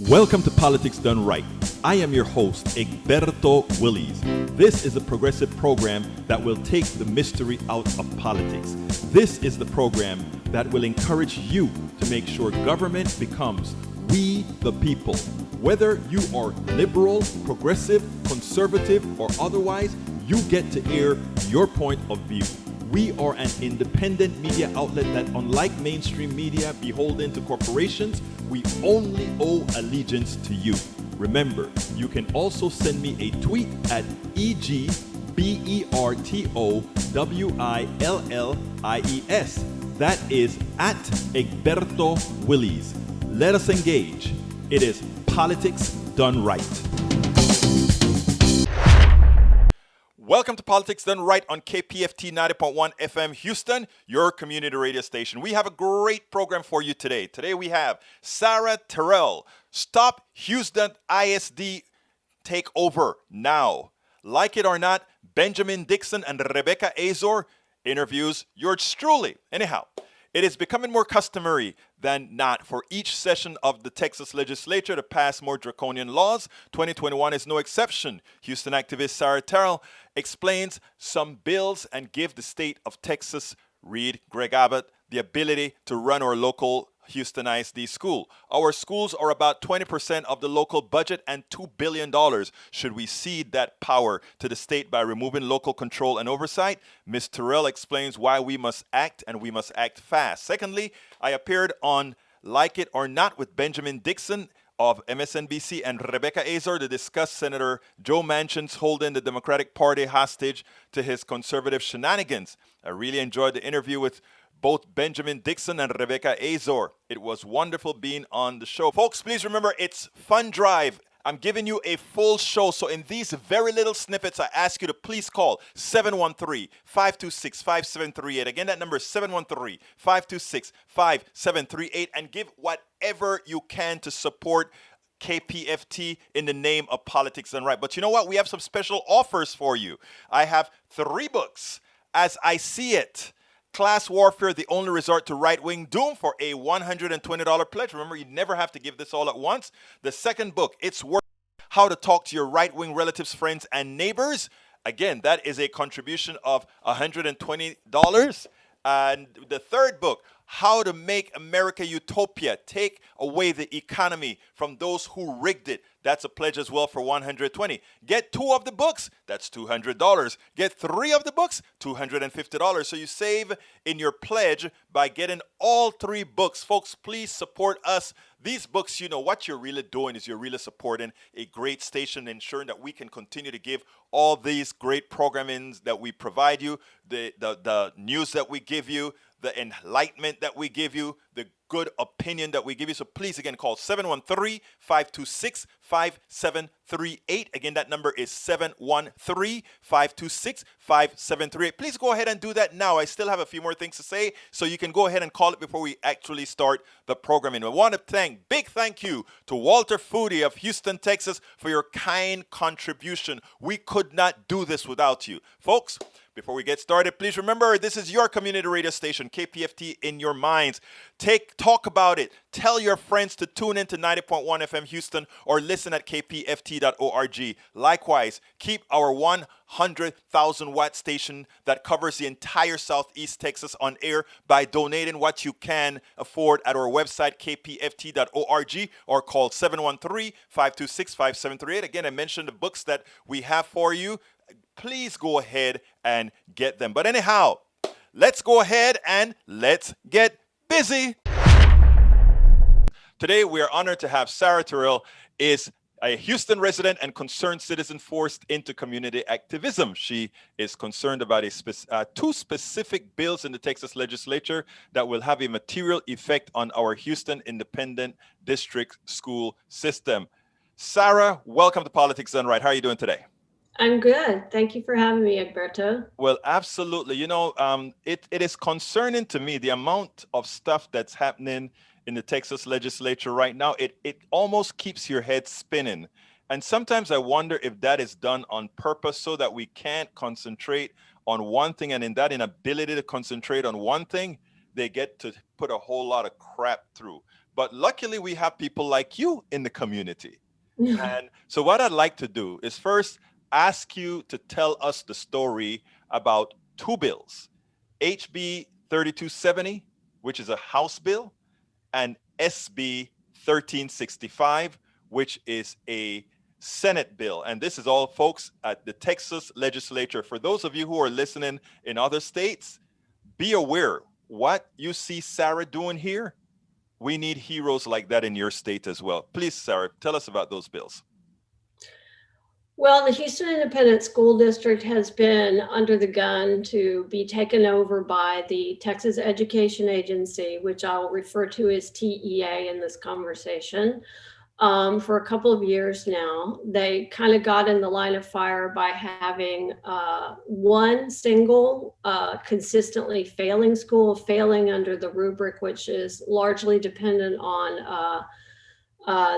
Welcome to Politics Done Right. I am your host, Egberto Willies. This is a progressive program that will take the mystery out of politics. This is the program that will encourage you to make sure government becomes we the people. Whether you are liberal, progressive, conservative, or otherwise, you get to air your point of view. We are an independent media outlet that, unlike mainstream media beholden to corporations, we only owe allegiance to you. Remember, you can also send me a tweet at EGBERTOWILLIES. That is at Egberto Willies. Let us engage. It is Politics Done Right. Welcome to Politics Done Right on KPFT 90.1 FM Houston, your community radio station. We have a great program for you today. Today we have Sarah Terrell. Stop Houston ISD takeover now. Like it or not, Benjamin Dixon and Rebecca Azor interviews yours truly. Anyhow, it is becoming more customary than not for each session of the Texas legislature to pass more draconian laws. 2021 is no exception. Houston activist Sarah Terrell explains some bills and give the state of Texas, read Greg Abbott, the ability to run our local Houston ISD school. Our schools are about 20% of the local budget and $2 billion. Should we cede that power to the state by removing local control and oversight? Ms. Terrell explains why we must act, and we must act fast. Secondly, I appeared on Like It or Not with Benjamin Dixon of MSNBC and Rebecca Azor to discuss Senator Joe Manchin's holding the Democratic Party hostage to his conservative shenanigans. I really enjoyed the interview with both Benjamin Dixon and Rebecca Azor. It was wonderful being on the show. Folks, please remember, it's Fund Drive. I'm giving you a full show. So in these very little snippets, I ask you to please call 713-526-5738. Again, that number is 713-526-5738, and give whatever you can to support KPFT in the name of Politics Done Right. But you know what? We have some special offers for you. I have 3 books, As I See It, Class Warfare, the Only Resort to Right-Wing Doom, for a $120 pledge. Remember, you never have to give this all at once. The second book, It's Worth How to Talk to Your Right-Wing Relatives, Friends, and Neighbors. Again, that is a contribution of $120. And the third book, How to Make America Utopia, Take Away the Economy from Those Who Rigged It. That's a pledge as well for $120. Get 2 of the books, that's $200. Get 3 of the books, $250. So you save in your pledge by getting all 3 books. Folks, please support us. These books, you know, what you're really doing is you're really supporting a great station, ensuring that we can continue to give all these great programmings that we provide you, the news that we give you, the enlightenment that we give you, the good opinion that we give you. So please, again, call 713-526-5738. Again, that number is 713-526-5738. Please go ahead and do that now. I still have a few more things to say, so you can go ahead and call it before we actually start the programming. I want to big thank you to Walter Foodie of Houston, Texas, for your kind contribution. We could not do this without you. Folks, before we get started, please remember, this is your community radio station, KPFT in your minds. Talk about it. Tell your friends to tune in to 90.1 FM Houston or listen at kpft.org. Likewise, keep our 100,000 watt station that covers the entire Southeast Texas on air by donating what you can afford at our website, kpft.org, or call 713-526-5738. Again, I mentioned the books that we have for you. Please go ahead and get them. But anyhow, let's go ahead and let's get busy. Today, we are honored to have Sarah Terrell, is a Houston resident and concerned citizen forced into community activism. She is concerned about 2 specific bills in the Texas legislature that will have a material effect on our Houston Independent District school system. Sarah, welcome to Politics Done Right. How are you doing today? I'm good. Thank you for having me, Egberto. Well, absolutely. You know, it is concerning to me, the amount of stuff that's happening in the Texas legislature right now. It almost keeps your head spinning. And sometimes I wonder if that is done on purpose so that we can't concentrate on one thing. And in that inability to concentrate on one thing, they get to put a whole lot of crap through. But luckily, we have people like you in the community. And so, what I'd like to do is first ask you to tell us the story about two bills: HB 3270, which is a House bill, and SB 1365, which is a Senate bill. And this is all, folks, at the Texas legislature. For those of you who are listening in other states, be aware what you see Sarah doing here. We need heroes like that in your state as well. Please, Sarah, tell us about those bills. Well, the Houston Independent School District has been under the gun to be taken over by the Texas Education Agency, which I'll refer to as TEA in this conversation, for a couple of years now. They kind of got in the line of fire by having one single consistently failing school, failing under the rubric, which is largely dependent on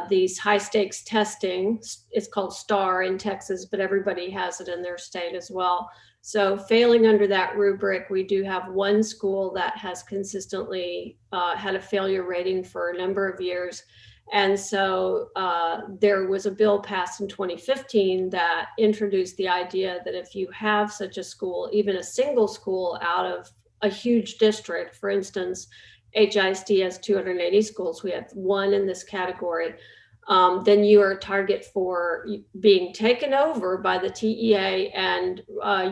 these high stakes testing. It's called STAR in Texas, but everybody has it in their state as well. So failing under that rubric, we do have one school that has consistently had a failure rating for a number of years. And so there was a bill passed in 2015 that introduced the idea that if you have such a school, even a single school out of a huge district, for instance, HISD has 280 schools. We have one in this category. Then you are a target for being taken over by the TEA, and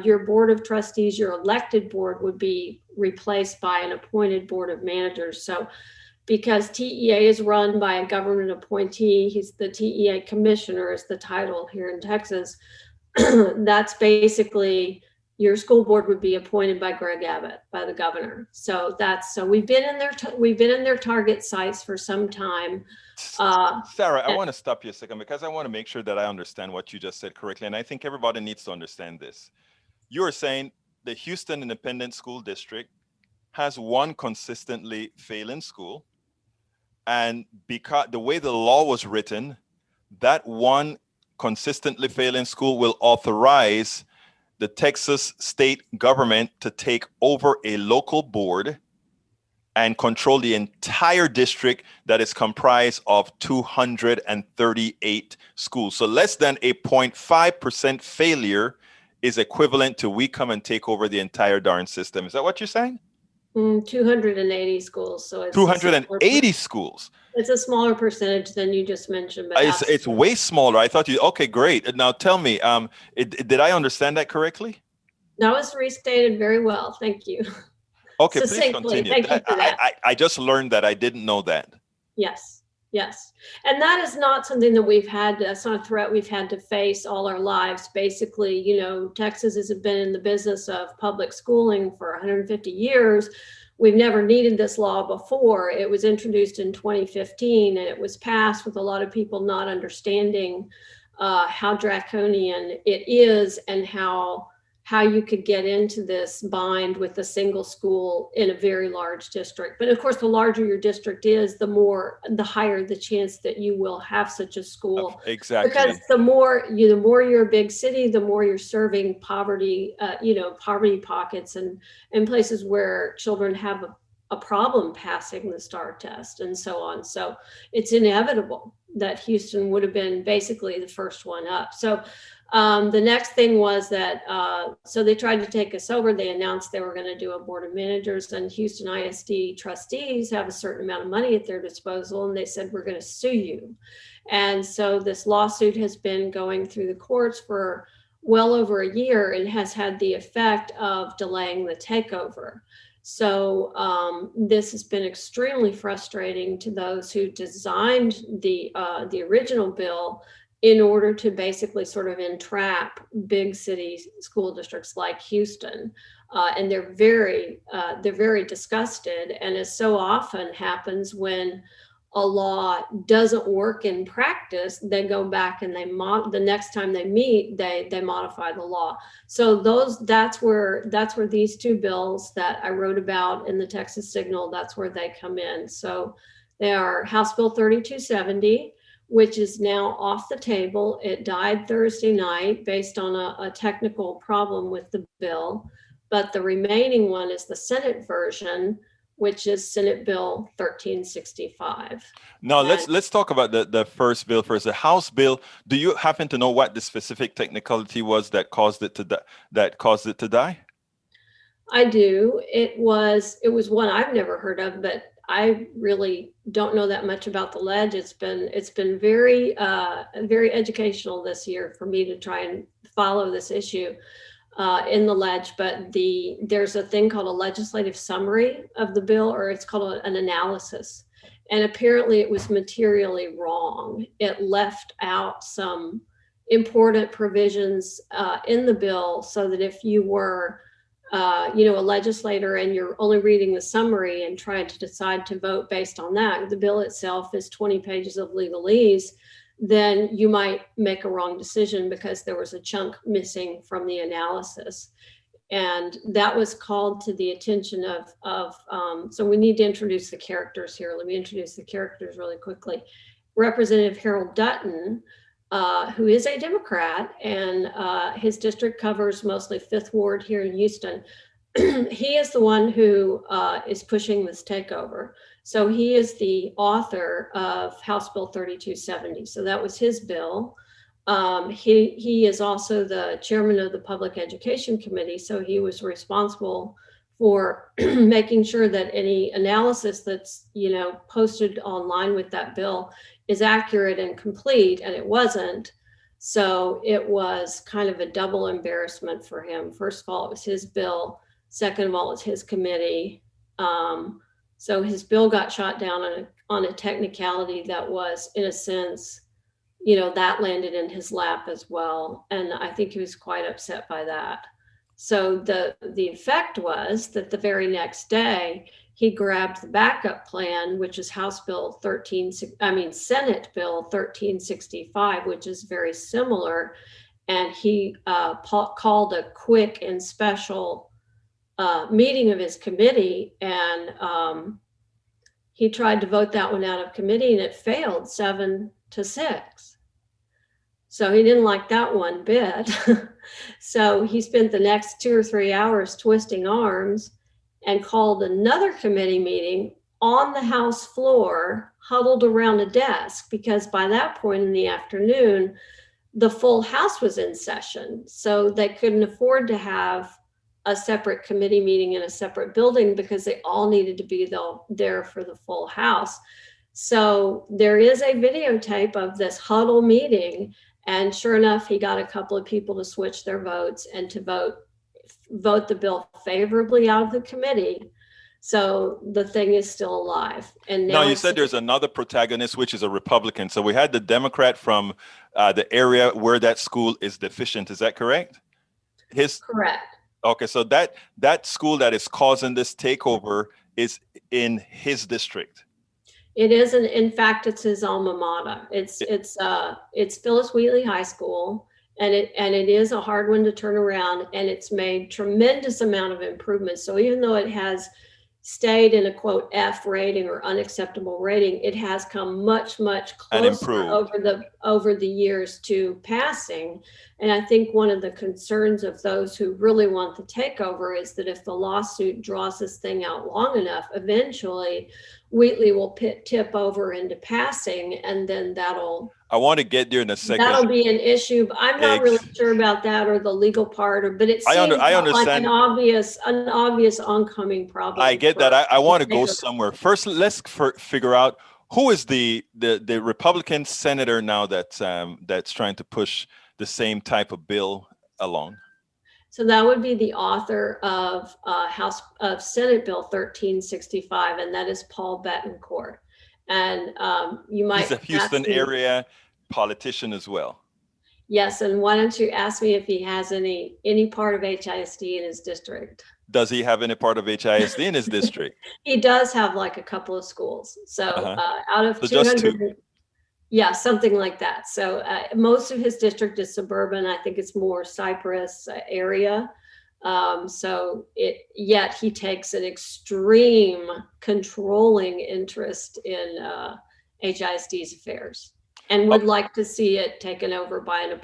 your board of trustees, your elected board, would be replaced by an appointed board of managers. So because TEA is run by a government appointee, he's the TEA commissioner is the title here in Texas. That's basically, your school board would be appointed by Greg Abbott, by the governor. So we've been in their target sites for some time. Sarah, I want to stop you a second because I want to make sure that I understand what you just said correctly. And I think everybody needs to understand this. You are saying the Houston Independent School District has one consistently failing school. And because the way the law was written, that one consistently failing school will authorize the Texas state government to take over a local board and control the entire district that is comprised of 238 schools. So less than a 0.5% failure is equivalent to we come and take over the entire darn system. Is that what you're saying? 280 schools. So it's 280 schools. It's a smaller percentage than you just mentioned. But it's way smaller. I thought okay, great. Now tell me, did I understand that correctly? That was restated very well. Thank you. Okay, please continue. Thank you for that. I just learned that. I didn't know that. Yes. And that is not something that that's not a threat we've had to face all our lives. Basically, Texas has been in the business of public schooling for 150 years. We've never needed this law before. It was introduced in 2015, and it was passed with a lot of people not understanding how draconian it is and how you could get into this bind with a single school in a very large district. But of course, the larger your district is, the higher the chance that you will have such a school. Exactly. Because the more you're a big city, the more you're serving poverty, poverty pockets and places where children have a problem passing the STAR test and so on. So it's inevitable that Houston would have been basically the first one up. So the next thing was that, so they tried to take us over. They announced they were going to do a board of managers, and Houston ISD trustees have a certain amount of money at their disposal. And they said, we're going to sue you. And so this lawsuit has been going through the courts for well over a year and has had the effect of delaying the takeover. So this has been extremely frustrating to those who designed the original bill in order to basically sort of entrap big city school districts like Houston. And they're very disgusted. And as so often happens when a law doesn't work in practice, they go back and the next time they meet, they modify the law. So that's where these two bills that I wrote about in the Texas Signal, that's where they come in. So they are House Bill 3270, which is now off the table. It died Thursday night based on a technical problem with the bill. But the remaining one is the Senate version, which is Senate Bill 1365. Now And let's talk about the first bill first. The House bill. Do you happen to know what the specific technicality was that caused it to die? I do. It was one I've never heard of, but I really don't know that much about the ledge. It's been very very educational this year for me to try and follow this issue in the ledge. But there's a thing called a legislative summary of the bill, or it's called an analysis. And apparently it was materially wrong. It left out some important provisions in the bill, so that if you were a legislator and you're only reading the summary and trying to decide to vote based on that, the bill itself is 20 pages of legalese, then you might make a wrong decision because there was a chunk missing from the analysis. And that was called to the attention of so we need to introduce the characters here. Let me introduce the characters really quickly. Representative Harold Dutton, who is a Democrat, and his district covers mostly Fifth Ward here in Houston. He is the one who is pushing this takeover. So he is the author of House Bill 3270. So that was his bill. He is also the chairman of the Public Education Committee. So he was responsible for making sure that any analysis that's posted online with that bill is accurate and complete, and it wasn't. So it was kind of a double embarrassment for him. First of all, it was his bill. Second of all, it's his committee. So his bill got shot down on a technicality that was, in a sense, that landed in his lap as well. And I think he was quite upset by that. So the effect was that the very next day, he grabbed the backup plan, which is Senate Bill 1365, which is very similar. And he called a quick and special meeting of his committee, and he tried to vote that one out of committee, and it failed 7-6. So he didn't like that one bit. So he spent the next 2 or 3 hours twisting arms and called another committee meeting on the House floor, huddled around a desk, because by that point in the afternoon, the full House was in session. So they couldn't afford to have a separate committee meeting in a separate building because they all needed to be there for the full House. So there is a videotape of this huddle meeting. And sure enough, he got a couple of people to switch their votes and to vote the bill favorably out of the committee. So the thing is still alive. And now you said there's another protagonist, which is a Republican. So we had the Democrat from the area where that school is deficient. Is that correct? Correct. Okay, so that school that is causing this takeover is in his district. It is, and in fact, it's his alma mater. It's Phyllis Wheatley High School, and it is a hard one to turn around, and it's made tremendous amount of improvements. So even though it has stayed in a quote F rating or unacceptable rating, it has come much closer over the years to passing. And I think one of the concerns of those who really want the takeover is that if the lawsuit draws this thing out long enough, eventually Wheatley will tip over into passing, and then I want to get there in a second. That'll be an issue. But I'm not really sure about that or the legal part, but it seems I understand. Like an obvious oncoming problem. I get that. I want to go somewhere. First, let's figure out who is the Republican senator now that's trying to push the same type of bill along. So that would be the author of Senate Bill 1365, and that is Paul Betancourt. And you might. He's a Houston area politician as well. Yes, and why don't you ask me if he has any part of HISD in his district? Does he have any part of HISD in his district? He does have like a couple of schools. So out of 200. Just two. Yeah, something like that. So most of his district is suburban. I think it's more Cypress area. Yet he takes an extreme controlling interest in HISD's affairs and would like to see it taken over by a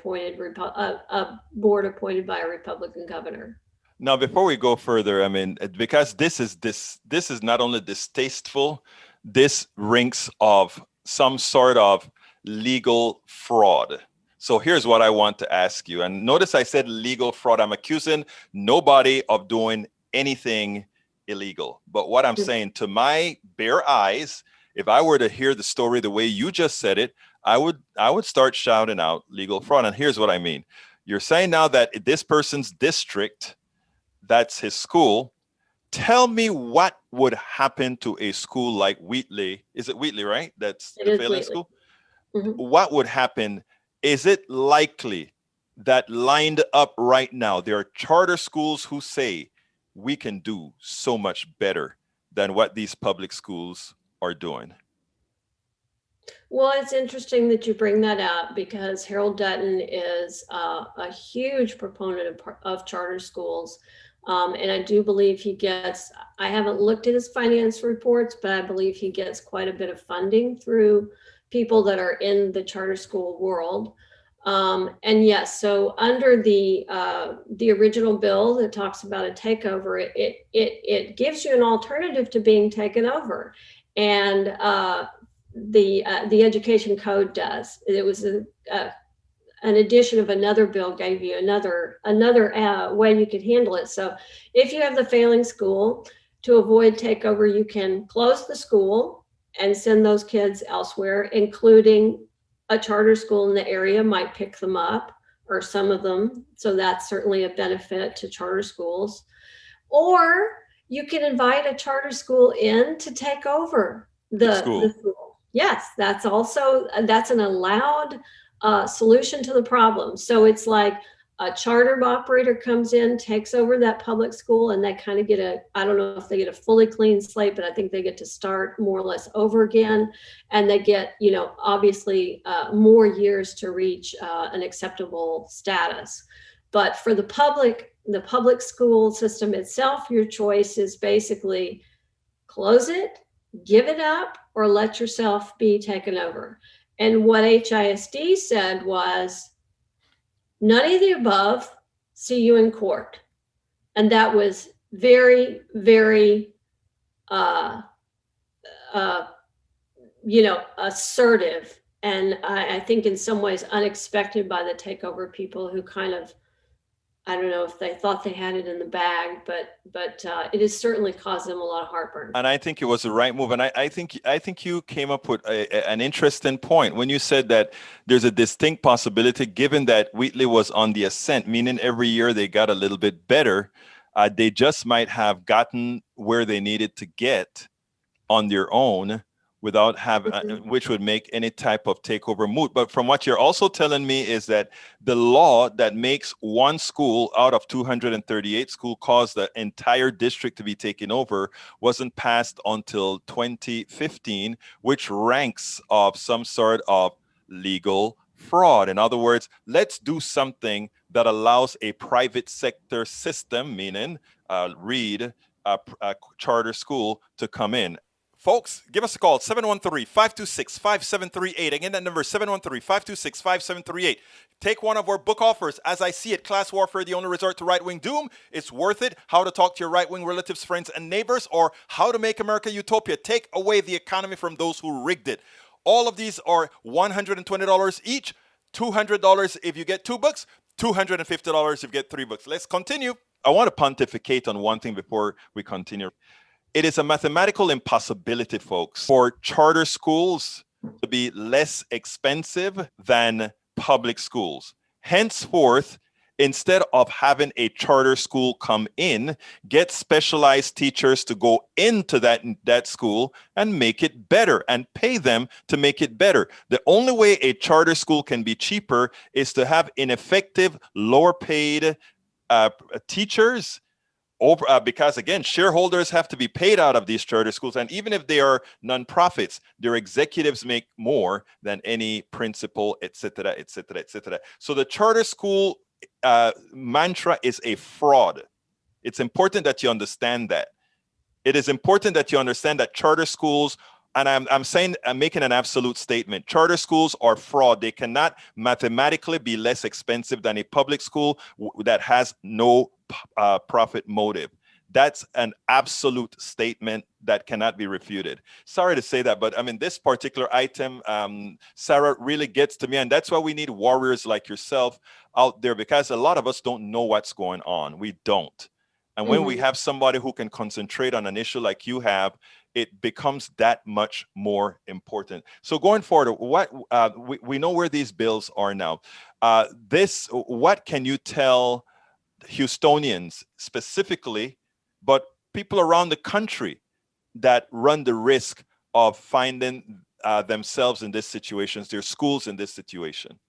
board appointed by a Republican governor. Now, before we go further, I mean, because this is not only distasteful, this reeks of some sort of legal fraud. So here's what I want to ask you. And notice I said legal fraud. I'm accusing nobody of doing anything illegal. But what I'm saying, to my bare eyes, if I were to hear the story the way you just said it, I would start shouting out legal fraud. And here's what I mean. You're saying now that this person's district, that's his school. Tell me what would happen to a school like Wheatley. Is it Wheatley, right? That's It the is failing Wheatley. school. Mhm. What would happen? Is it likely that lined up right now, there are charter schools who say we can do so much better than what these public schools are doing? Well, it's interesting that you bring that up because Harold Dutton is a huge proponent of charter schools. And I do believe he gets, I haven't looked at his finance reports, but I believe he gets quite a bit of funding through people that are in the charter school world. And yes, so under the original bill that talks about a takeover, it gives you an alternative to being taken over. And the education code does. It was an addition of another bill gave you another way you could handle it. So if you have the failing school, to avoid takeover, you can close the school and send those kids elsewhere, including a charter school in the area might pick them up, or some of them. So that's certainly a benefit to charter schools. Or you can invite a charter school in to take over The the school. school. Yes, that's also that's an allowed solution to the problem. So it's like a charter operator comes in, takes over that public school, and they kind of get I don't know if they get a fully clean slate, but I think they get to start more or less over again. And they get, obviously more years to reach an acceptable status. But for the public school system itself, your choice is basically close it, give it up, or let yourself be taken over. And what HISD said was, none of the above, see you in court. And that was very, very, assertive. And I think in some ways unexpected by the takeover people who kind of, I don't know if they thought they had it in the bag, but it has certainly caused them a lot of heartburn. And I think it was the right move. And I think you came up with an interesting point when you said that there's a distinct possibility, given that Wheatley was on the ascent, meaning every year they got a little bit better. They just might have gotten where they needed to get on their own without having, which would make any type of takeover moot. But from what you're also telling me is that the law that makes one school out of 238 schools cause the entire district to be taken over wasn't passed until 2015, which ranks of some sort of legal fraud. In other words, let's do something that allows a private sector system, meaning read a charter school, to come in. Folks, give us a call, 713-526-5738. Again, that number is 713-526-5738. Take one of our book offers. As I See It, Class Warfare, the Only Resort to Right-Wing Doom. It's worth it. How to Talk to Your Right-Wing Relatives, Friends, and Neighbors, or How to Make America Utopia. Take away the economy from those who rigged it. All of these are $120 each, $200 if you get 2 books, $250 if you get 3 books. Let's continue. I want to pontificate on one thing before we continue. It is a mathematical impossibility, folks, for charter schools to be less expensive than public schools. Henceforth, instead of having a charter school come in, get specialized teachers to go into that school and make it better, and pay them to make it better. The only way a charter school can be cheaper is to have ineffective, lower paid teachers. Because again, shareholders have to be paid out of these charter schools, and even if they are nonprofits, their executives make more than any principal, etc., etc., etc. So the charter school mantra is a fraud. It's important that you understand that. It is important that you understand that charter schools, and I'm making an absolute statement. Charter schools are fraud. They cannot mathematically be less expensive than a public school that has no profit motive. That's an absolute statement that cannot be refuted. Sorry to say that, but I mean, this particular item, Sarah, really gets to me. And that's why we need warriors like yourself out there, because a lot of us don't know what's going on. We don't. And when we have somebody who can concentrate on an issue like you have, it becomes that much more important. So going forward, what we know where these bills are now. What can you tell Houstonians specifically, but people around the country that run the risk of finding themselves in this situation, their schools in this situation?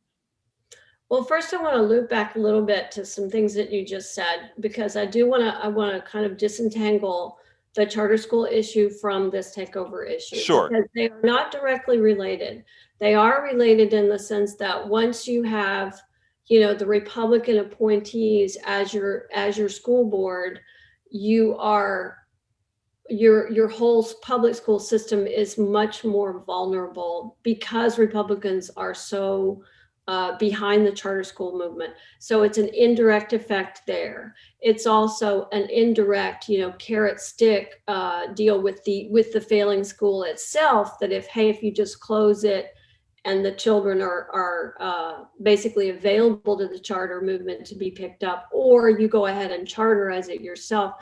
Well, first I want to loop back a little bit to some things that you just said, because I want to kind of disentangle the charter school issue from this takeover issue. Sure. Because they are not directly related. They are related in the sense that once you have, the Republican appointees as your school board, your whole public school system is much more vulnerable because Republicans are so behind the charter school movement. So it's an indirect effect there. It's also an indirect, carrot stick deal with the failing school itself, that if you just close it and the children are basically available to the charter movement to be picked up, or you go ahead and charterize it yourself.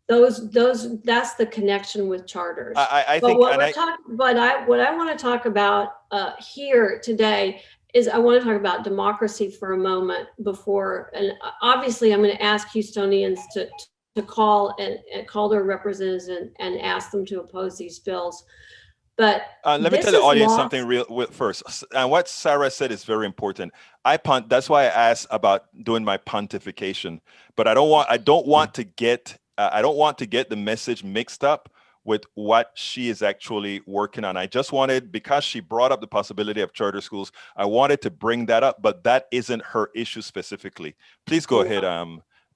That's the connection with charters. I think, what I want to talk about here today is I want to talk about democracy for a moment before, and obviously I'm going to ask Houstonians to call and call their representatives and ask them to oppose these bills. But let me tell the audience something real first. And what Sarah said is very important. That's why I asked about doing my pontification. But I don't want to get the message mixed up with what she is actually working on. I just wanted, because she brought up the possibility of charter schools, I wanted to bring that up, but that isn't her issue specifically. Please go ahead.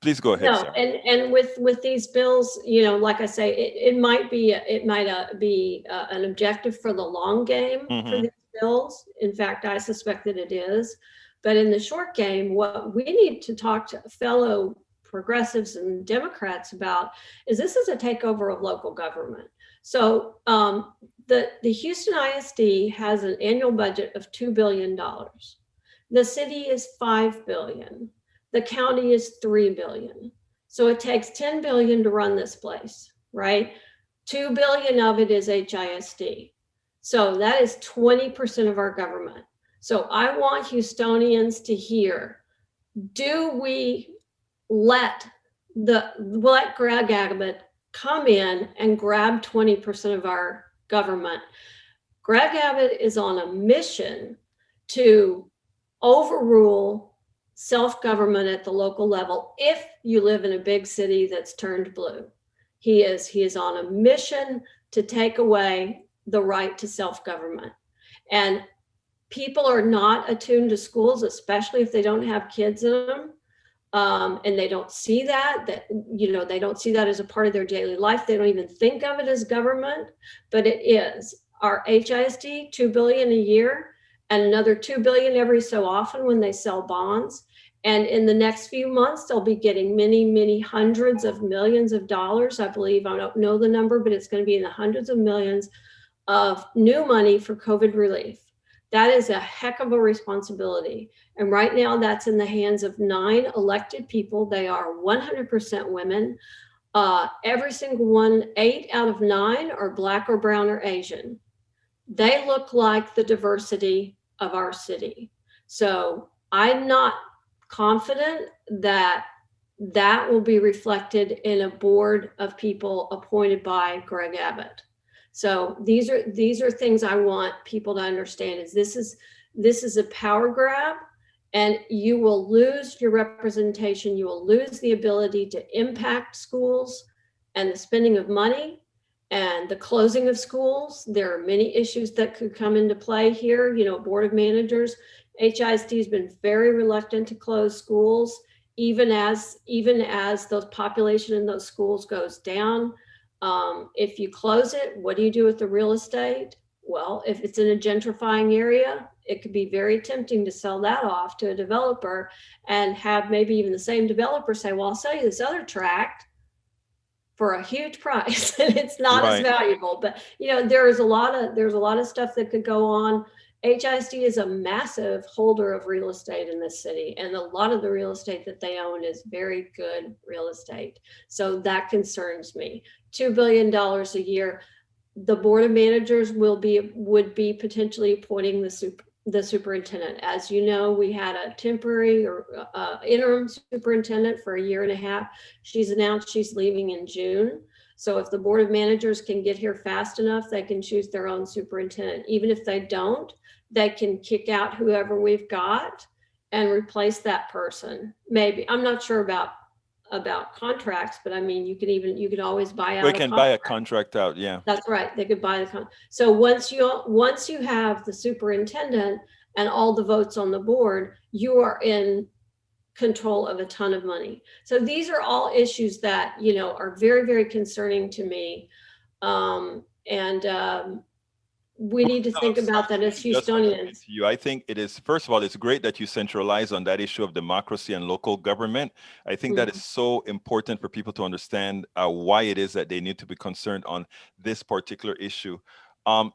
Please go ahead, Sarah. And with these bills, like I say, it might be an objective for the long game for these bills. In fact, I suspect that it is. But in the short game, what we need to talk to fellow progressives and Democrats about is this is a takeover of local government. So the Houston ISD has an annual budget of $2 billion. The city is $5 billion. The county is $3 billion. So it takes $10 billion to run this place, right? $2 billion of it is HISD. So that is 20% of our government. So I want Houstonians to hear, do we let Greg Abbott come in and grab 20% of our government? Greg Abbott is on a mission to overrule self-government at the local level if you live in a big city that's turned blue. He is on a mission to take away the right to self-government. And people are not attuned to schools, especially if they don't have kids in them. And they don't see that they don't see that as a part of their daily life. They don't even think of it as government, but it is. Our HISD, $2 billion a year, and another $2 billion every so often when they sell bonds. And in the next few months, they'll be getting many, many hundreds of millions of dollars. I believe, I don't know the number, but it's going to be in the hundreds of millions of new money for COVID relief. That is a heck of a responsibility. And right now that's in the hands of 9 elected people. They are 100% women. Every single one, 8 out of 9 are Black or brown or Asian. They look like the diversity of our city. So I'm not confident that that will be reflected in a board of people appointed by Greg Abbott. So these are things I want people to understand, is this is a power grab, and you will lose your representation. You will lose the ability to impact schools and the spending of money and the closing of schools. There are many issues that could come into play here. Board of managers, HISD has been very reluctant to close schools, even as the population in those schools goes down. If you close it, what do you do with the real estate? Well, if it's in a gentrifying area, it could be very tempting to sell that off to a developer and have maybe even the same developer say, well, I'll sell you this other tract for a huge price and it's not as valuable. But there's a lot of stuff that could go on. HISD is a massive holder of real estate in this city, and a lot of the real estate that they own is very good real estate. So that concerns me. $2 billion a year. The board of managers would be potentially appointing the superintendent. As you know, we had a temporary or interim superintendent for a year and a half. She's announced she's leaving in June. So if the board of managers can get here fast enough, they can choose their own superintendent. Even if they don't, they can kick out whoever we've got and replace that person. Maybe. I'm not sure about contracts, but I mean, you could always buy out. We can buy a contract out. Yeah, that's right. They could buy the contract. So once you have the superintendent and all the votes on the board, you are in control of a ton of money. So these are all issues that are very, very concerning to me, we need to think about that as Houstonians. I think it is, first of all, it's great that you centralize on that issue of democracy and local government. I think that is so important for people to understand why it is that they need to be concerned on this particular issue.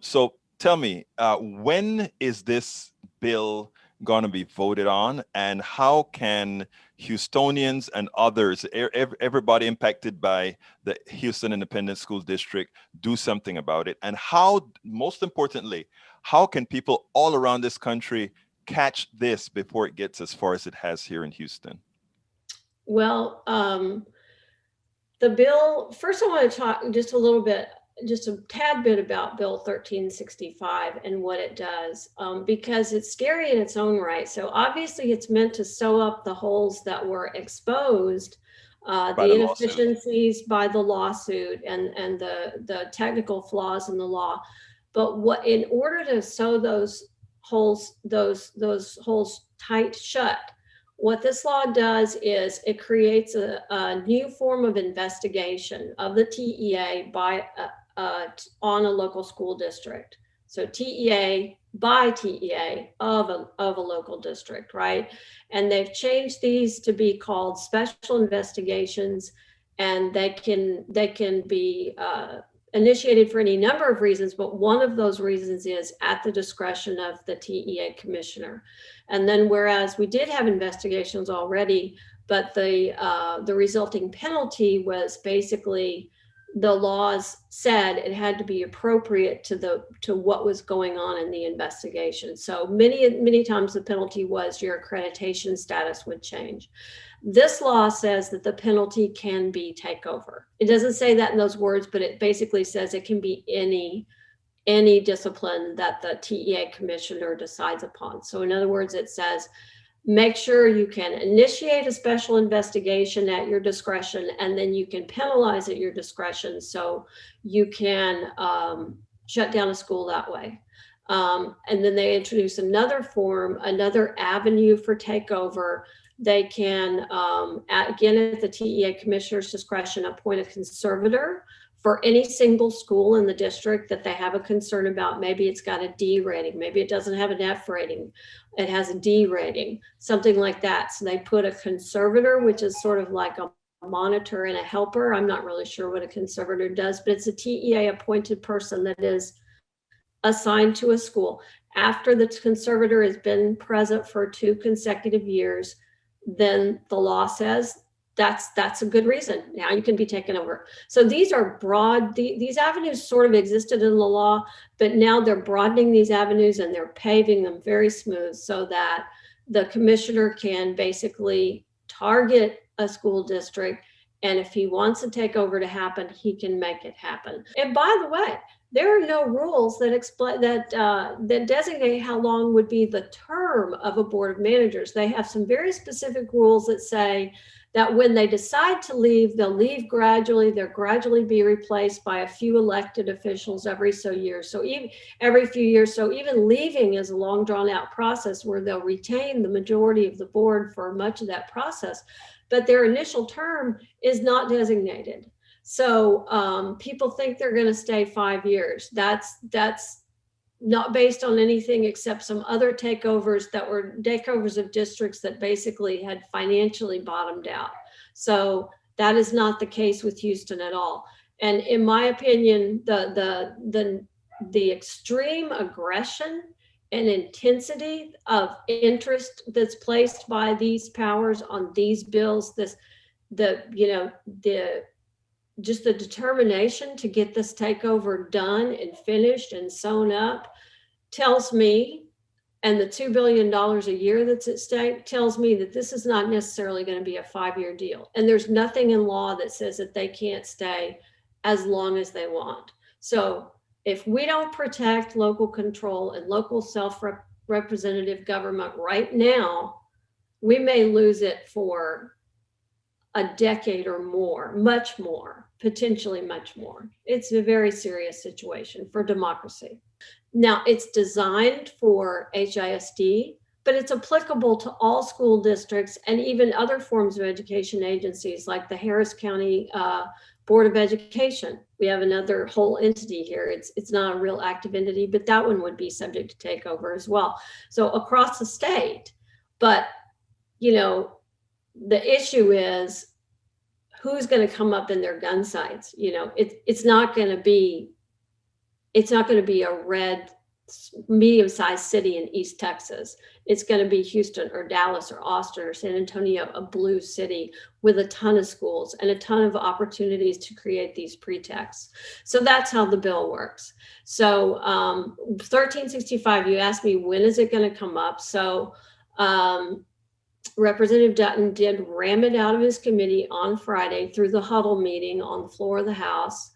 So tell me, when is this bill going to be voted on, and how can Houstonians and others, everybody impacted by the Houston Independent School District, do something about it? And how, most importantly, how can people all around this country catch this before it gets as far as it has here in Houston? Well, the bill, first I want to talk just a tad bit about Bill 1365 and what it does, because it's scary in its own right. So obviously it's meant to sew up the holes that were exposed, the inefficiencies by the lawsuit and the technical flaws in the law. But in order to sew those holes tight shut, what this law does is it creates a new form of investigation of the TEA on a local school district. So TEA by TEA of a local district, right? And they've changed these to be called special investigations, and they can be initiated for any number of reasons, but one of those reasons is at the discretion of the TEA commissioner. And then whereas we did have investigations already, but the resulting penalty was basically, the laws said it had to be appropriate to what was going on in the investigation. So many times the penalty was your accreditation status would change. This law says that the penalty can be takeover. It doesn't say that in those words, but it basically says it can be any discipline that the TEA commissioner decides upon. So in other words, it says, make sure you can initiate a special investigation at your discretion, and then you can penalize at your discretion. So you can shut down a school that way. And then they introduce another avenue for takeover. They can, again, at the TEA commissioner's discretion, appoint a conservator for any single school in the district that they have a concern about. Maybe it's got a D rating. Maybe it doesn't have an F rating. It has a D rating, something like that. So they put a conservator, which is sort of like a monitor and a helper. I'm not really sure what a conservator does, but it's a TEA appointed person that is assigned to a school. After the conservator has been present for 2 consecutive years, then the law says that's a good reason. Now you can be taken over. So these are broad, these avenues sort of existed in the law, but now they're broadening these avenues and they're paving them very smooth so that the commissioner can basically target a school district. And if he wants a takeover to happen, he can make it happen. And by the way, there are no rules that explain that designate how long would be the term of a board of managers. They have some very specific rules that say that when they decide to leave, they'll leave gradually. They'll gradually be replaced by a few elected officials every so years. So even every few years. So even leaving is a long drawn out process where they'll retain the majority of the board for much of that process, but their initial term is not designated. So people think they're going to stay 5 years. That's not based on anything except some other takeovers that were takeovers of districts that basically had financially bottomed out. So that is not the case with Houston at all. And in my opinion, the extreme aggression and intensity of interest that's placed by these powers on these bills, just the determination to get this takeover done and finished and sewn up tells me, and the $2 billion a year that's at stake tells me that this is not necessarily going to be a 5-year deal. And there's nothing in law that says that they can't stay as long as they want. So if we don't protect local control and local self-representative government right now, we may lose it for a decade or more, much more, potentially much more. It's a very serious situation for democracy. Now, it's designed for HISD, but it's applicable to all school districts and even other forms of education agencies like the Harris County Board of Education. We have another whole entity here. It's not a real active entity, but that one would be subject to takeover as well. So across the state, but the issue is who's going to come up in their gun sights. It's not going to be a red medium-sized city in East Texas. It's going to be Houston or Dallas or Austin or San Antonio, a blue city with a ton of schools and a ton of opportunities to create these pretexts. So that's how the bill works. So 1365, you asked me, when is it going to come up? So Representative Dutton did ram it out of his committee on Friday through the huddle meeting on the floor of the House.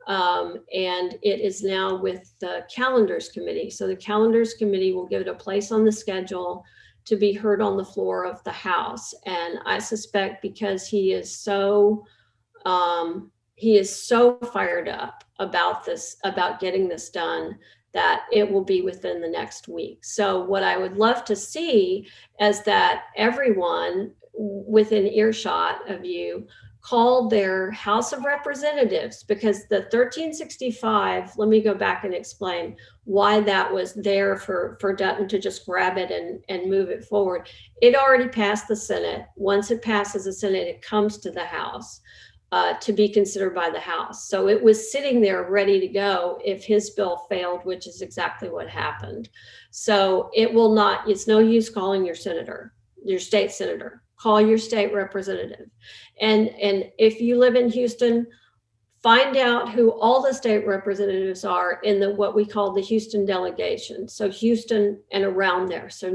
And it is now with the Calendars Committee. So the Calendars Committee will give it a place on the schedule to be heard on the floor of the House. And I suspect because he is so fired up about this, about getting this done, that it will be within the next week. So what I would love to see is that everyone within earshot of you called their House of Representatives, because the 1365, let me go back and explain why that was there for Dutton to just grab it and move it forward. It already passed the Senate. Once it passes the Senate, it comes to the House to be considered by the House. So it was sitting there ready to go if his bill failed, which is exactly what happened. So it's no use calling your senator, your state senator. Call your state representative. And if you live in Houston, find out who all the state representatives are in what we call the Houston delegation. So Houston and around there. So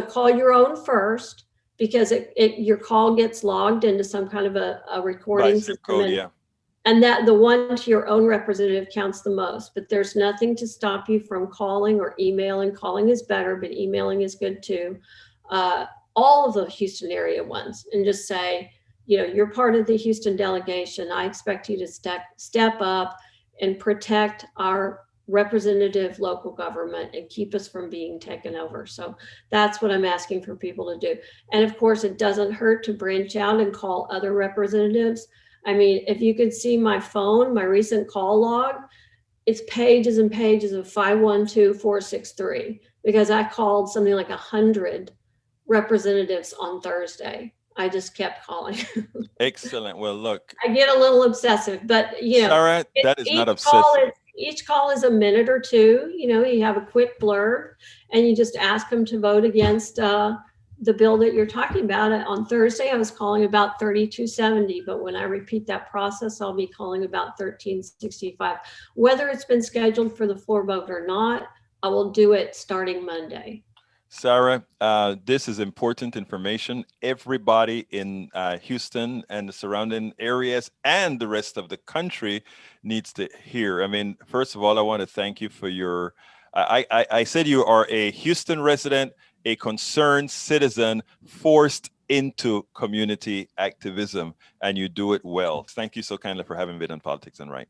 call your own first, because your call gets logged into some kind of a recording system. Code, and that the one to your own representative counts the most. But there's nothing to stop you from calling or emailing. Calling is better, but emailing is good too. All of the Houston area ones, and just say, you're part of the Houston delegation. I expect you to step up and protect our representative local government and keep us from being taken over. So that's what I'm asking for people to do. And of course, it doesn't hurt to branch out and call other representatives. I mean, if you could see my phone, my recent call log, it's pages and pages of 512-463, because I called something like 100 representatives on Thursday. I just kept calling. Excellent. Well, look, I get a little obsessive, but Sarah, that is not obsessive. Each call is a minute or two. You have a quick blurb, and you just ask them to vote against the bill that you're talking about. On Thursday, I was calling about 3270, but when I repeat that process, I'll be calling about 1365. Whether it's been scheduled for the floor vote or not, I will do it starting Monday. Sarah, this is important information. Everybody in Houston and the surrounding areas and the rest of the country needs to hear. I mean, first of all, I want to thank you for your, I said you are a Houston resident, a concerned citizen forced into community activism, and you do it well. Thank you so kindly for having been on Politics Done Right.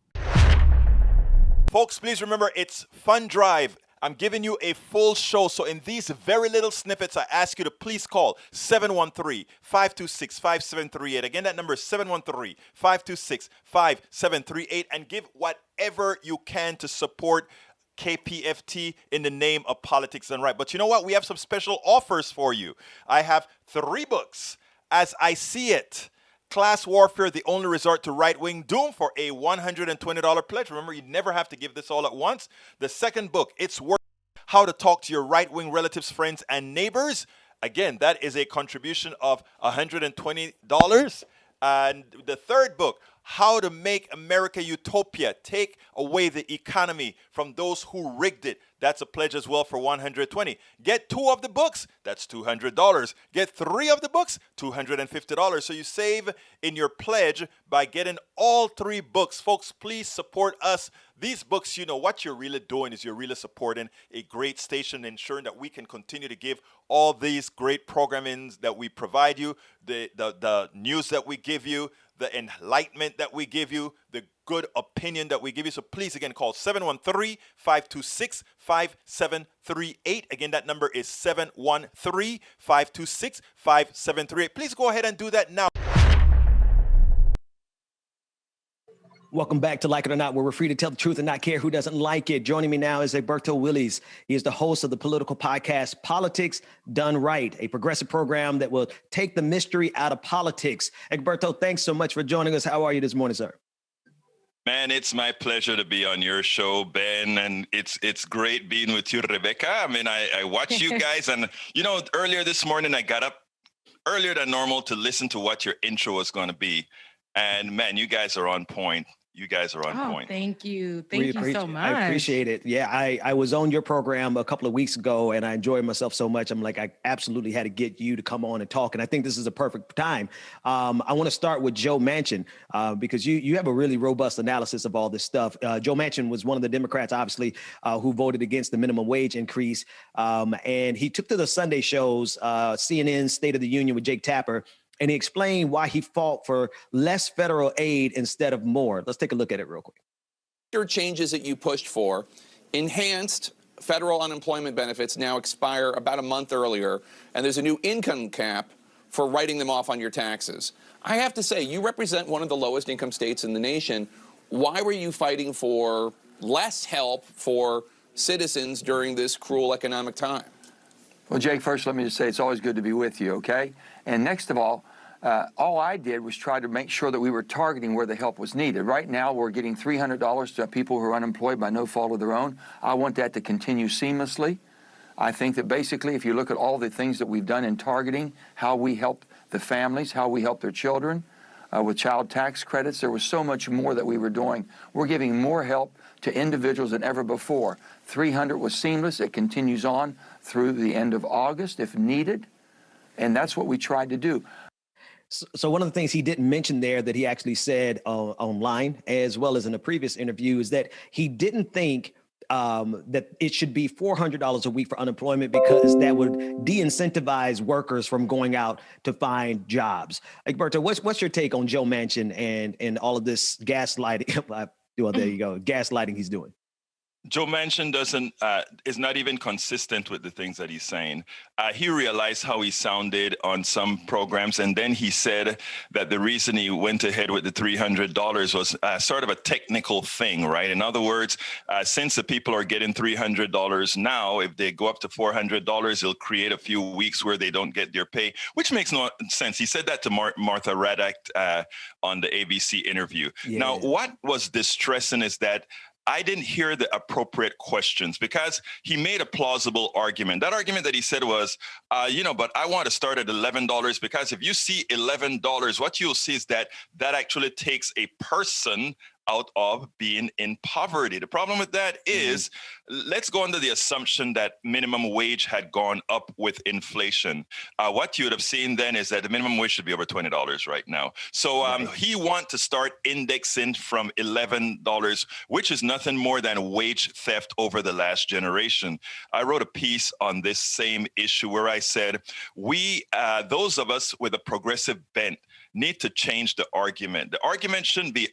Folks, please remember, it's Fund Drive. I'm giving you a full show. So in these very little snippets, I ask you to please call 713-526-5738. Again, that number is 713-526-5738, and give whatever you can to support KPFT in the name of Politics Done Right. But you know what? We have some special offers for you. I have 3 books. As I See It, Class Warfare, The Only Resort to Right-Wing Doom, for a $120 pledge. Remember, you never have to give this all at once. The second book, It's Worth How to Talk to Your Right-Wing Relatives, Friends, and Neighbors. Again, that is a contribution of $120. And the third book, How to Make America Utopia, Take Away the Economy from Those Who Rigged It. That's a pledge as well for $120. Get 2 of the books, that's $200. Get 3 of the books, $250. So you save in your pledge by getting all 3 books. Folks, please support us. These books, you know, what you're really doing is you're really supporting a great station, ensuring that we can continue to give all these great programmings that we provide you, the news that we give you, the enlightenment that we give you, the good opinion that we give you. So please, again, call 713-526-5738. Again, that number is 713-526-5738. Please go ahead and do that now. Welcome back to Like It or Not, where we're free to tell the truth and not care who doesn't like it. Joining me now is Egberto Willies. He is the host of the political podcast, Politics Done Right, a progressive program that will take the mystery out of politics. Egberto, thanks so much for joining us. How are you this morning, sir? Man, it's my pleasure to be on your show, Ben, and it's great being with you, Rebecca. I mean, I watch you guys, and, you know, earlier this morning, I got up earlier than normal to listen to what your intro was going to be, and, man, you guys are on point. You guys are on point. Thank you. Thank you so much. I appreciate it. Yeah, I was on your program a couple of weeks ago and I enjoyed myself so much. I'm like, I absolutely had to get you to come on and talk. And I think this is a perfect time. I want to start with Joe Manchin because you have a really robust analysis of all this stuff. Joe Manchin was one of the Democrats, obviously, who voted against the minimum wage increase. And he took to the Sunday shows, CNN's State of the Union with Jake Tapper, and he explained why he fought for less federal aid instead of more. Let's take a look at it real quick. Changes that you pushed for, enhanced federal unemployment benefits now expire about a month earlier, and there's a new income cap for writing them off on your taxes. I have to say, you represent one of the lowest income states in the nation. Why were you fighting for less help for citizens during this cruel economic time? Well, Jake, first let me just say it's always good to be with you, okay? And next of all I did was try to make sure that we were targeting where the help was needed. Right now, we're getting $300 to people who are unemployed by no fault of their own. I want that to continue seamlessly. I think that basically, if you look at all the things that we've done in targeting, how we help the families, how we help their children, with child tax credits, there was so much more that we were doing. We're giving more help to individuals than ever before. 300 was seamless. It continues on through the end of August if needed. And that's what we tried to do. So one of the things he didn't mention there that he actually said online, as well as in a previous interview, is that he didn't think that it should be $400 a week for unemployment because that would de-incentivize workers from going out to find jobs. Egberto, what's your take on Joe Manchin and all of this gaslighting? Well, there you go, gaslighting he's doing. Joe Manchin is not even consistent with the things that he's saying. He realized how he sounded on some programs, and then he said that the reason he went ahead with the $300 was sort of a technical thing, right? In other words, since the people are getting $300 now, if they go up to $400, it'll create a few weeks where they don't get their pay, which makes no sense. He said that to Martha Raddack on the ABC interview. Yeah. Now, what was distressing is that I didn't hear the appropriate questions because he made a plausible argument. That argument that he said was, but I want to start at $11 because if you see $11, what you'll see is that actually takes a person out of being in poverty. The problem with that is, let's go under the assumption that minimum wage had gone up with inflation. What you would have seen then is that the minimum wage should be over $20 right now. So he wants to start indexing from $11, which is nothing more than wage theft over the last generation. I wrote a piece on this same issue where I said, those of us with a progressive bent, need to change the argument. The argument shouldn't be,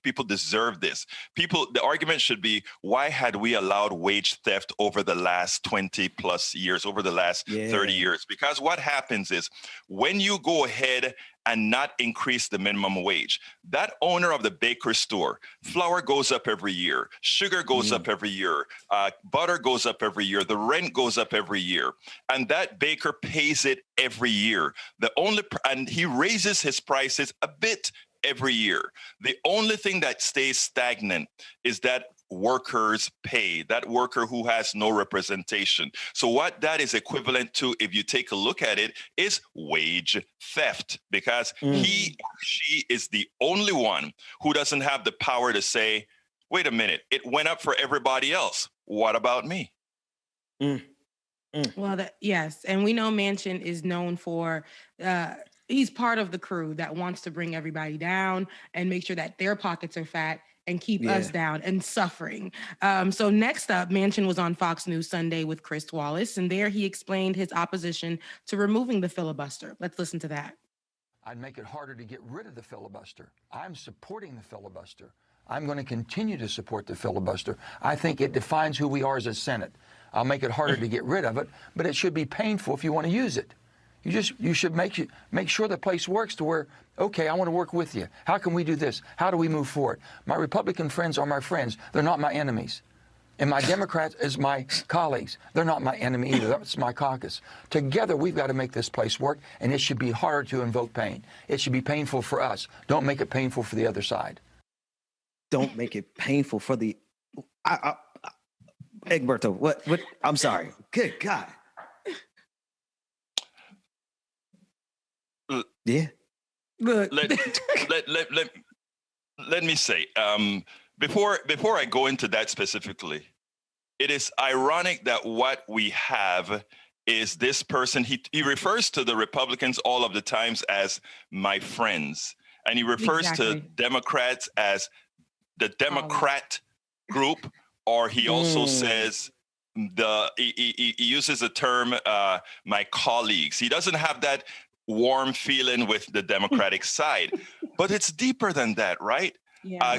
people deserve this. The argument should be, why had we allowed wage theft over the last 20 plus years, over the last 30 years? Because what happens is when you go ahead and not increase the minimum wage. That owner of the bakery store, flour goes up every year, sugar goes up every year, butter goes up every year, the rent goes up every year, and that baker pays it every year. And he raises his prices a bit every year. The only thing that stays stagnant is that workers pay, that worker who has no representation. So what that is equivalent to, if you take a look at it, is wage theft, because he or she is the only one who doesn't have the power to say, wait a minute, it went up for everybody else. What about me? Well, yes. And we know Manchin is known for, he's part of the crew that wants to bring everybody down and make sure that their pockets are fat and keep us down and suffering. So next up, Manchin was on Fox News Sunday with Chris Wallace, and there he explained his opposition to removing the filibuster. Let's listen to that. I'd make it harder to get rid of the filibuster. I'm supporting the filibuster. I'm going to continue to support the filibuster. I think it defines who we are as a Senate. I'll make it harder to get rid of it, but it should be painful if you want to use it. You should make sure the place works to where, okay, I want to work with you. How can we do this? How do we move forward? My Republican friends are my friends. They're not my enemies. And my Democrats is my colleagues. They're not my enemy either. That's my caucus. Together, we've got to make this place work, and it should be harder to invoke pain. It should be painful for us. Don't make it painful for the other side. Don't make it painful for the... Egberto, what? I'm sorry. Good God. Yeah. Let me say, before I go into that specifically, it is ironic that what we have is this person. He refers to the Republicans all of the times as my friends, and he refers to Democrats as the Democrat group, or he also says he uses the term my colleagues. He doesn't have that warm feeling with the Democratic side, but it's deeper than that, right?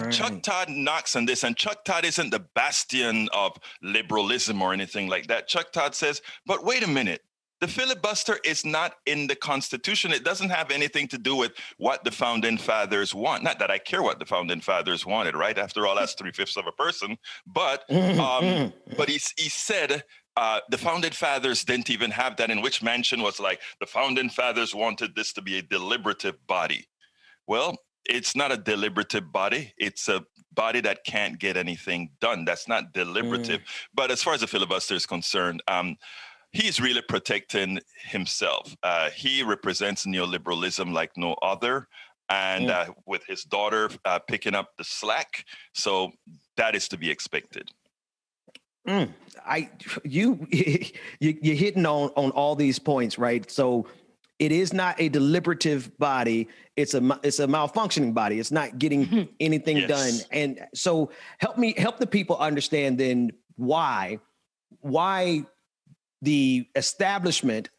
Chuck Todd knocks on this, and Chuck Todd isn't the bastion of liberalism or anything like that. Chuck Todd says, but wait a minute, the filibuster is not in the Constitution. It doesn't have anything to do with what the Founding Fathers want. Not that I care what the Founding Fathers wanted, right? After all, that's 3/5 of a person. But he said, the Founding Fathers didn't even have that, in which Manchin was like, the Founding Fathers wanted this to be a deliberative body. Well, it's not a deliberative body. It's a body that can't get anything done. That's not deliberative. But as far as the filibuster is concerned, he's really protecting himself. He represents neoliberalism like no other, and with his daughter picking up the slack. So that is to be expected. You're hitting on all these points, right? So it is not a deliberative body. It's a malfunctioning body. It's not getting anything done. And so help the people understand then why the establishment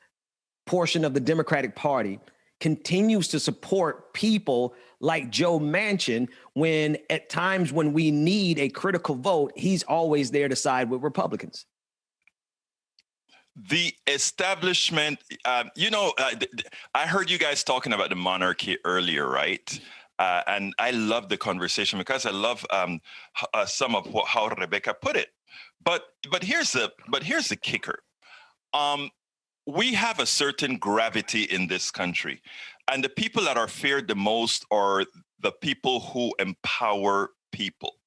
portion of the Democratic Party continues to support people like Joe Manchin when at times when we need a critical vote, he's always there to side with Republicans. The establishment, I heard you guys talking about the monarchy earlier, right? And I love the conversation because I love some of how Rebecca put it. But here's the kicker. We have a certain gravity in this country, and the people that are feared the most are the people who empower people.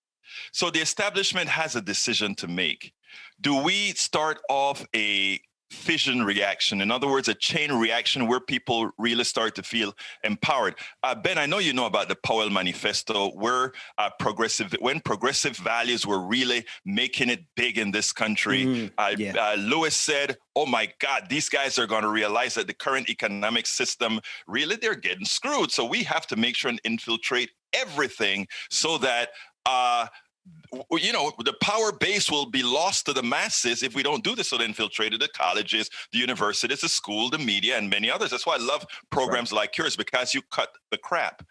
So the establishment has a decision to make. Do we start off a fission reaction? In other words, a chain reaction where people really start to feel empowered. Ben, I know you know about the Powell Manifesto, where when progressive values were really making it big in this country. Lewis said, oh my God, these guys are going to realize that the current economic system, really, they're getting screwed. So we have to make sure and infiltrate everything so that the power base will be lost to the masses if we don't do this. So they infiltrated the colleges, the universities, the school, the media, and many others. That's why I love programs like yours, because you cut the crap.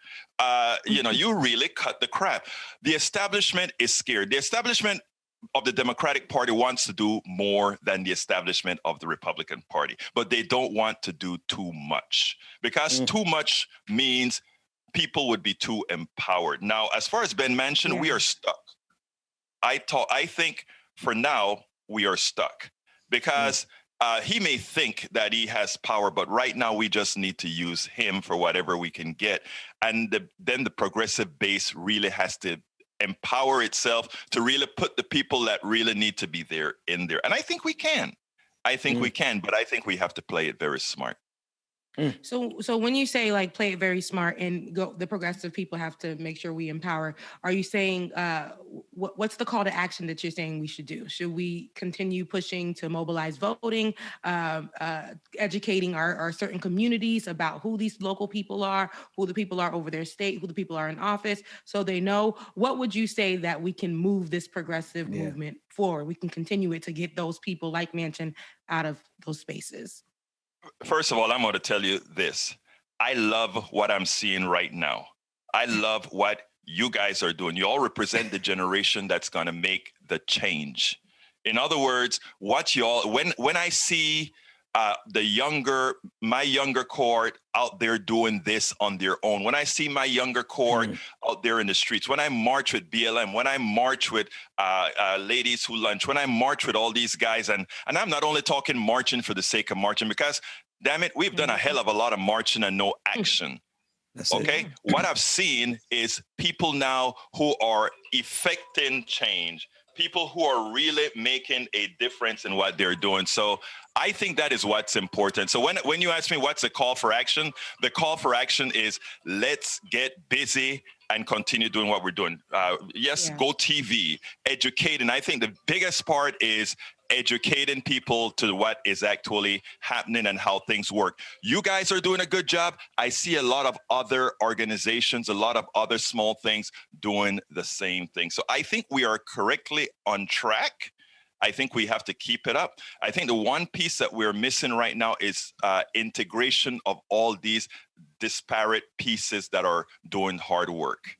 You really cut the crap. The establishment is scared. The establishment, of the Democratic Party wants to do more than the establishment of the Republican Party, but they don't want to do too much, because too much means people would be too empowered. Now, as far as Ben Manchin, we are stuck. I think for now we are stuck, because he may think that he has power, but right now we just need to use him for whatever we can get. And then the progressive base really has to empower itself to really put the people that really need to be there in there. And I think we can. We can, but I think we have to play it very smart. So when you say like play it very smart and go, the progressive people have to make sure we empower, are you saying what's the call to action that you're saying we should do? Should we continue pushing to mobilize voting, educating our certain communities about who these local people are, who the people are over their state, who the people are in office, so they know? What would you say that we can move this progressive movement forward? We can continue it to get those people like Manchin out of those spaces. First of all, I'm going to tell you this. I love what I'm seeing right now. I love what you guys are doing. You all represent the generation that's going to make the change. In other words, what y'all, when I see my younger cohort out there doing this on their own, when I see my younger cohort out there in the streets, when I march with BLM, when I march with Ladies Who Lunch, when I march with all these guys, and I'm not only talking marching for the sake of marching, because damn it, we've done a hell of a lot of marching and no action. Okay, what I've seen is people now who are effecting change, people who are really making a difference in what they're doing. So I think that is what's important. So when you ask me what's the call for action, the call for action is let's get busy and continue doing what we're doing. Go TV, educating. I think the biggest part is educating people to what is actually happening and how things work. You guys are doing a good job. I see a lot of other organizations, a lot of other small things doing the same thing. So I think we are correctly on track. I think we have to keep it up. I think the one piece that we're missing right now is integration of all these disparate pieces that are doing hard work.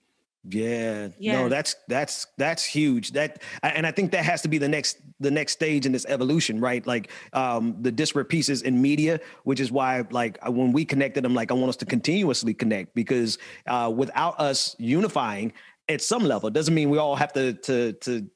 No, that's huge. And I think that has to be the next stage in this evolution, right? Like the disparate pieces in media, which is why, like, when we connected, I'm like, I want us to continuously connect, because without us unifying at some level, it doesn't mean we all have to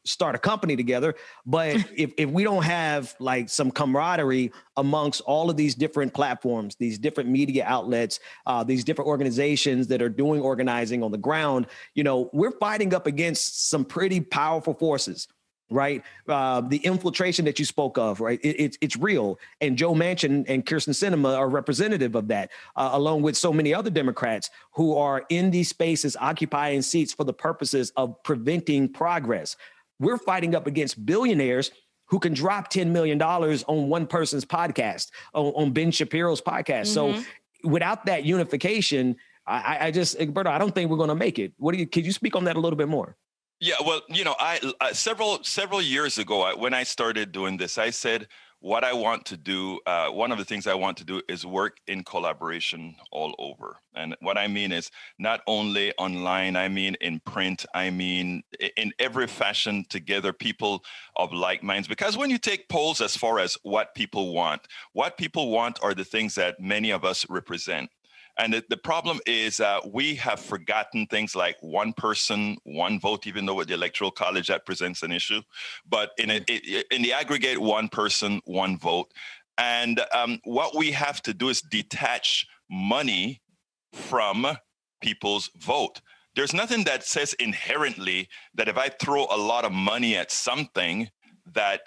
start a company together. But if we don't have like some camaraderie amongst all of these different platforms, these different media outlets, these different organizations that are doing organizing on the ground, we're fighting up against some pretty powerful forces, right? The infiltration that you spoke of, right? It's real. And Joe Manchin and Kyrsten Sinema are representative of that, along with so many other Democrats who are in these spaces occupying seats for the purposes of preventing progress. We're fighting up against billionaires who can drop $10 million on one person's podcast, on Ben Shapiro's podcast. So without that unification, Egberto, I don't think we're going to make it. Could you speak on that a little bit more? Yeah, well, I several years ago, when I started doing this, I said, what I want to do, one of the things I want to do is work in collaboration all over. And what I mean is not only online, I mean in print, I mean in every fashion together, people of like minds. Because when you take polls as far as what people want are the things that many of us represent. And the problem is we have forgotten things like one person, one vote, even though with the Electoral College that presents an issue. But in the aggregate, one person, one vote. And what we have to do is detach money from people's vote. There's nothing that says inherently that if I throw a lot of money at something, that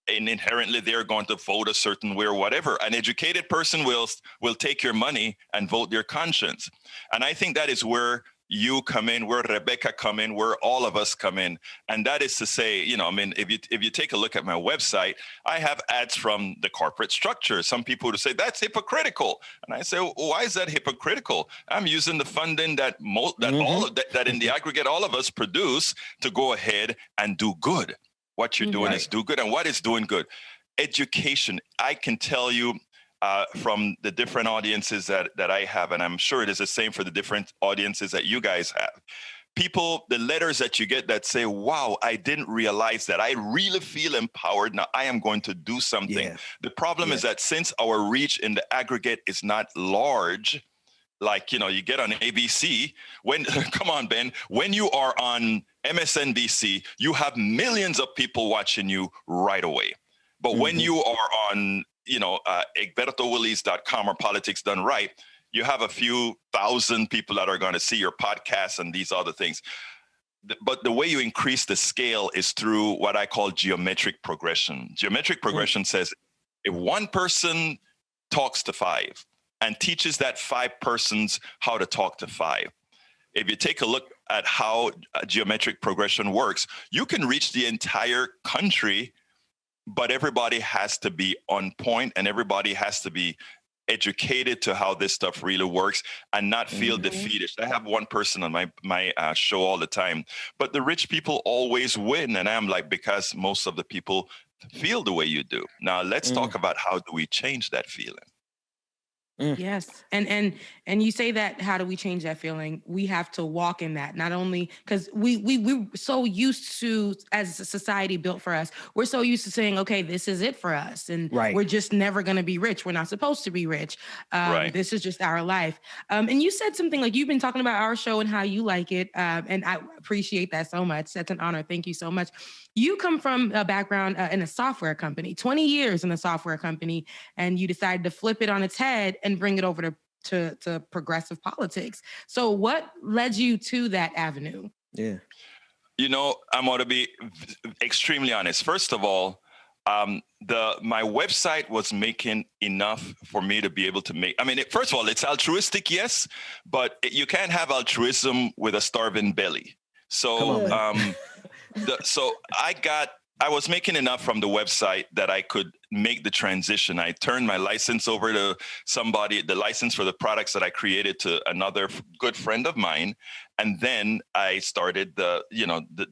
inherently they're going to vote a certain way or whatever. An educated person will take your money and vote their conscience. And I think that is where you come in, where Rebecca come in, where all of us come in. And that is to say, if you take a look at my website, I have ads from the corporate structure. Some people would say that's hypocritical. And I say, well, why is that hypocritical? I'm using the funding that in the aggregate all of us produce to go ahead and do good. What you're doing is do good. And what is doing good? Education. I can tell you from the different audiences that I have, and I'm sure it is the same for the different audiences that you guys have. people, the letters that you get that say, wow, I didn't realize that. I really feel empowered. Now I am going to do something. Yeah. The problem is that since our reach in the aggregate is not large, like, you get on ABC, when, come on, Ben, when you are on MSNBC, you have millions of people watching you right away. But when you are on, egbertowillies.com or Politics Done Right, you have a few thousand people that are going to see your podcast and these other things. But the way you increase the scale is through what I call geometric progression. Geometric progression says if one person talks to 5 and teaches that 5 persons how to talk to 5, if you take a look at how geometric progression works, you can reach the entire country, but everybody has to be on point and everybody has to be educated to how this stuff really works and not feel defeated. I have one person on my show all the time, but the rich people always win. And I'm like, because most of the people feel the way you do. Now let's talk about how do we change that feeling? Yes. And you say that, how do we change that feeling? We have to walk in that, not only because we're so used to, as a society built for us, we're so used to saying, okay, this is it for us. And we're just never going to be rich. We're not supposed to be rich. This is just our life. And you said something like, you've been talking about our show and how you like it. And I appreciate that so much. That's an honor. Thank you so much. You come from a background in a software company, 20 years in a software company, and you decided to flip it on its head and bring it over to progressive politics. So what led you to that avenue? Yeah. I'm going to be extremely honest. First of all, my website was making enough for me to be able to make, first of all, it's altruistic, yes, but you can't have altruism with a starving belly. So, I was making enough from the website that I could make the transition. I turned my license over to somebody, the license for the products that I created, to another good friend of mine. And then I started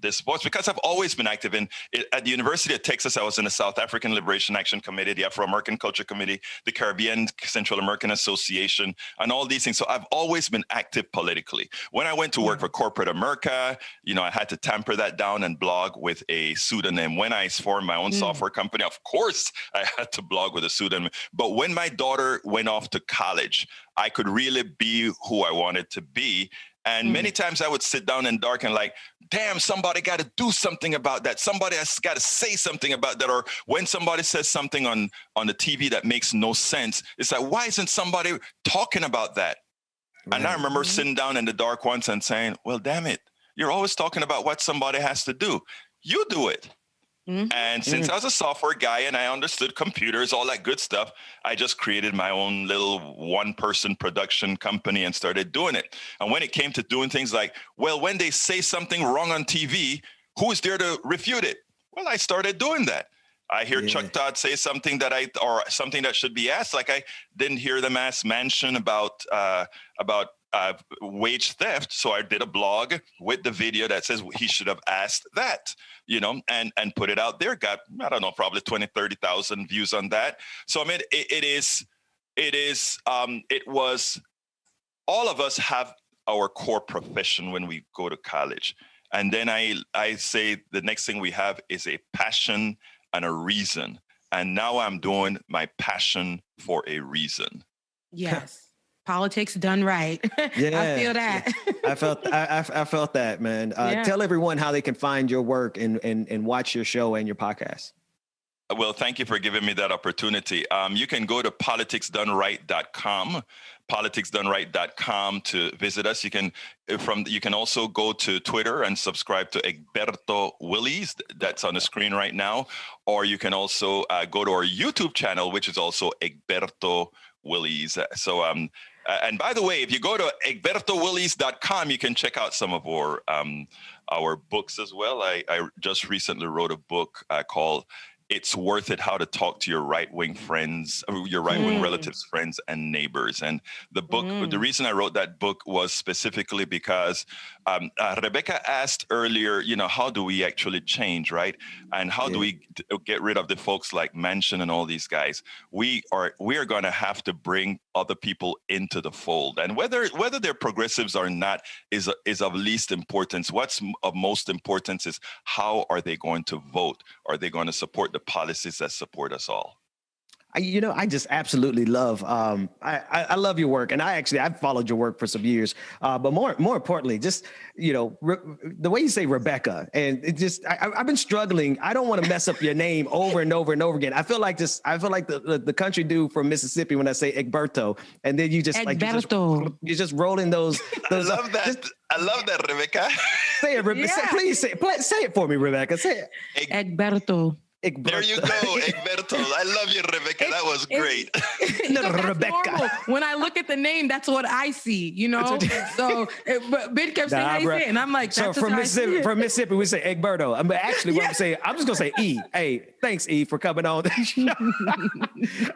this sports, because I've always been active at the University of Texas. I was in the South African Liberation Action Committee, the Afro-American Culture Committee, the Caribbean Central American Association, and all these things. So I've always been active politically. When I went to work for corporate America, I had to tamper that down and blog with a pseudonym. When I formed my own software company, of course, I had to blog with a pseudonym. But when my daughter went off to college, I could really be who I wanted to be. And many times I would sit down in dark and like, damn, somebody got to do something about that. Somebody has got to say something about that. Or when somebody says something on the TV that makes no sense, it's like, why isn't somebody talking about that? Right. And I remember sitting down in the dark once and saying, well, damn it, you're always talking about what somebody has to do. You do it. And since I was a software guy and I understood computers, all that good stuff, I just created my own little one-person production company and started doing it. And when it came to doing things like, well, when they say something wrong on TV, who is there to refute it? Well, I started doing that. I hear Chuck Todd say something or something that should be asked. Like I didn't hear them ask Manchin about wage theft. So I did a blog with the video that says he should have asked that, and put it out there. Got, I don't know, probably 20, 30,000 views on that. So, it was, all of us have our core profession when we go to college. And then I say the next thing we have is a passion and a reason. And now I'm doing my passion for a reason. Yes. Politics done right. Yeah, I feel that. I felt that, man. Tell everyone how they can find your work and watch your show and your podcast. Well, thank you for giving me that opportunity. You can go to politicsdoneright.com, politicsdoneright.com to visit us. You can also go to Twitter and subscribe to Egberto Willies. That's on the screen right now. Or you can also go to our YouTube channel, which is also Egberto Willies. So, and by the way, if you go to egbertowillies.com, you can check out some of our books as well. I just recently wrote a book called It's Worth It, How to Talk to Your Right-Wing Friends, your right-wing relatives, friends, and neighbors. And the book, the reason I wrote that book was specifically because Rebecca asked earlier, how do we actually change, right? And how do we get rid of the folks like Manchin and all these guys? We are going to have to bring other people into the fold. And whether they're progressives or not is of least importance. What's of most importance is how are they going to vote? Are they going to support the policies that support us all? I just absolutely love. I love your work, and I've followed your work for some years. But more importantly, just the way you say Rebecca, and it just I've been struggling. I don't want to mess up your name over and over and over again. I feel like the country dude from Mississippi when I say Egberto, and then you just you're just rolling those. I love that. I love that, Rebecca. Say it, Rebecca. Yeah. Please say it for me, Rebecca. Say it. Egberto. There you go, Egberto. I love you, Rebecca. That was great. Rebecca. Normal. When I look at the name, that's what I see, So, but Ben kept saying how you say it, and I'm like, that's so from Mississippi, we say Egberto. I'm actually what I'm saying. I'm just gonna say E. Hey, thanks E for coming on the show.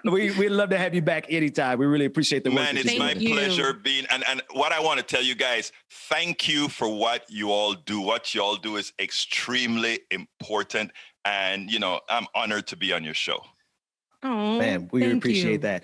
We'd love to have you back anytime. We really appreciate the work. Man, it's my pleasure being. And what I want to tell you guys, thank you for what you all do. What you all do is extremely important. And, I'm honored to be on your show. Oh, man, we appreciate that.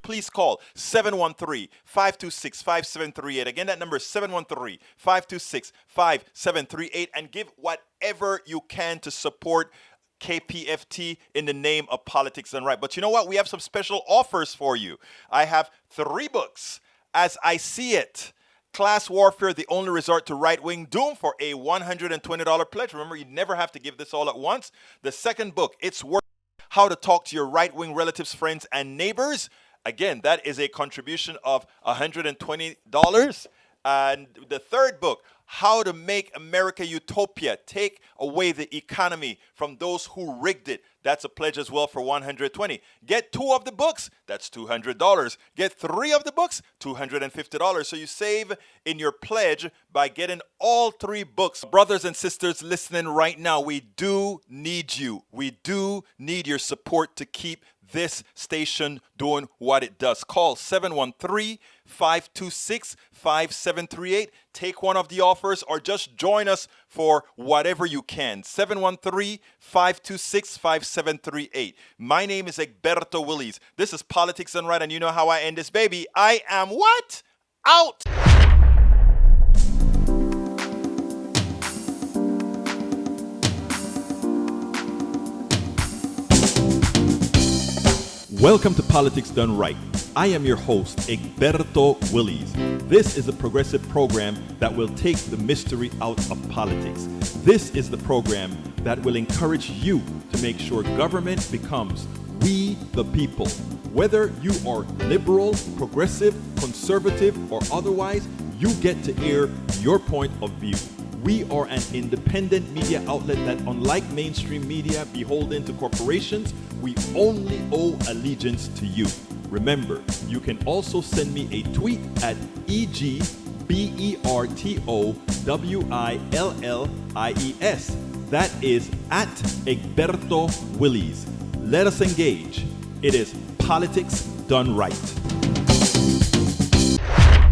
Please call 713-526-5738. Again, that number is 713-526-5738. And give whatever you can to support KPFT in the name of Politics Done Right. But you know what? We have some special offers for you. I have 3 books. As I See It, Class Warfare, the Only Resort to Right-Wing Doom, for a $120 pledge. Remember, you never have to give this all at once. The second book, It's Worth How to Talk to Your Right-Wing Relatives, Friends, and Neighbors. Again, that is a contribution of $120. And the third book, How to Make America Utopia, Take Away the Economy from Those Who Rigged It. That's a pledge as well for $120. Get 2 of the books, that's $200. Get 3 of the books, $250. So you save in your pledge by getting all 3 books. Brothers and sisters listening right now, we do need you. We do need your support to keep this station doing what it does. Call 713-526-5738. Take one of the offers or just join us for whatever you can. 713-526-5738. My name is Egberto Willies. This is Politics Done Right, and you know how I end this, baby. I am what? Out! Welcome to Politics Done Right. I am your host, Egberto Willies. This is a progressive program that will take the mystery out of politics. This is the program that will encourage you to make sure government becomes we the people. Whether you are liberal, progressive, conservative, or otherwise, you get to air your point of view. We are an independent media outlet that, unlike mainstream media beholden to corporations, we only owe allegiance to you. Remember, you can also send me a tweet at EGBERTOWILLIES. That is at Egberto Willies. Let us engage. It is Politics Done Right.